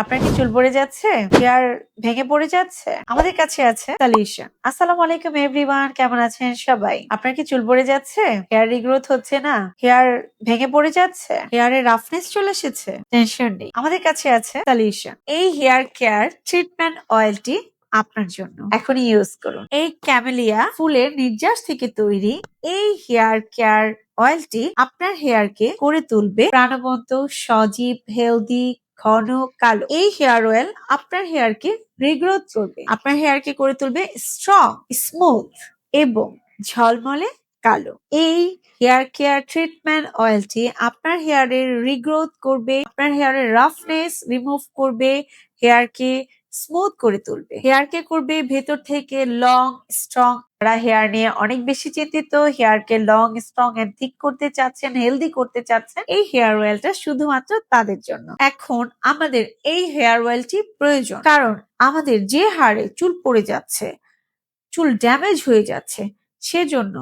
আপনার কি চুল পড়ে যাচ্ছে? হেয়ার ভেঙে পড়ে যাচ্ছে? আমাদের কাছে আছে সলিউশন। আসসালামু আলাইকুম এভরিওয়ান, কেমন আছেন সবাই? আপনার কি চুল পড়ে যাচ্ছে? হেয়ার রিগ্রোথ হচ্ছে না? হেয়ার ভেঙে পড়ে যাচ্ছে? হেয়ারে রাফনেস চলে এসেছে? টেনশন নেই, আমাদের কাছে আছে সলিউশন। এই হেয়ার কেয়ার ট্রিটমেন্ট অয়েলটি আপনার জন্য এখনই ইউজ করুন। এই ক্যামেলিয়া ফুলের নির্যাস থেকে তৈরি এই হেয়ার কেয়ার অয়েলটি আপনার হেয়ারকে করে তুলবে প্রাণবন্ত, সজীব, হেলদি, ঘন কালো। এই হেয়ার অয়েল আপনার হেয়ারকে রিগ্রোথ করবে, আপনার হেয়ারকে করে তুলবে স্ট্রং, স্মুথ এবং ঝলমলে কালো। এই হেয়ার কেয়ার ট্রিটমেন্ট অয়েলটি আপনার হেয়ারের রিগ্রোথ করবে, আপনার হেয়ারের রাফনেস রিমুভ করবে, হেয়ারকে স্মুথ করে তুলবে, হেয়ারকে করবে ভেতর থেকে লং, স্ট্রং। যারা হেয়ার নিয়ে অনেক বেশি চিন্তিত, হেয়ারকে লং, স্ট্রং এন্ড থিক করতে চাচ্ছেন, হেলদি করতে চাচ্ছেন, এই হেয়ার অয়েলটা শুধুমাত্র তাদের জন্য। এখন আমাদের এই হেয়ার অয়েলটি প্রয়োজন, কারণ আমাদের যে হারে চুল পড়ে যাচ্ছে, চুল ড্যামেজ হয়ে যাচ্ছে, সেজন্য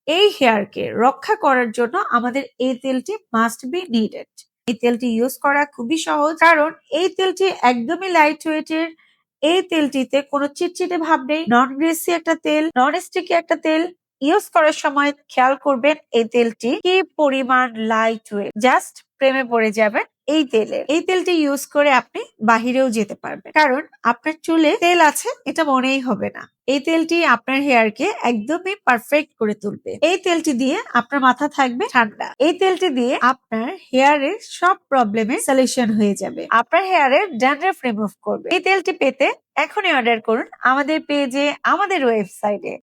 এই হেয়ারকে রক্ষা করার জন্য আমাদের এই তেলটি মাস্ট বি নিডেড। এই তেলটি ইউজ করা খুবই সহজ, কারণ এই তেলটি একদমই লাইট ওয়েটের। এই তেলটিতে কোনো চিটচিটে ভাব নেই, নন গ্রেসি একটা তেল, নন স্টিকি একটা তেল। ইউজ করার সময় খেয়াল করবেন এই তেলটি কি পরিমাণ লাইট ওয়েট, জাস্ট প্রেমে পড়ে যাবেন এই তেলে। এই তেলটি ইউজ করে আপনি বাহিরেও যেতে পারবেন, কারণ আপনার চুলে তেল আছে এটা মনেই হবে না। এই তেলটি আপনার হেয়ারকে একদমই পারফেক্ট করে তুলবে। এই তেলটি দিয়ে আপনার মাথা থাকবে ঠান্ডা। এই তেলটি দিয়ে আপনার হেয়ারের সব প্রবলেমের সলিউশন হয়ে যাবে, আপনার হেয়ারের ড্যান্ড্রাফ রিমুভ করবে। এই তেলটি পেতে এখনই অর্ডার করুন আমাদের পেজে, আমাদের ওয়েবসাইটে।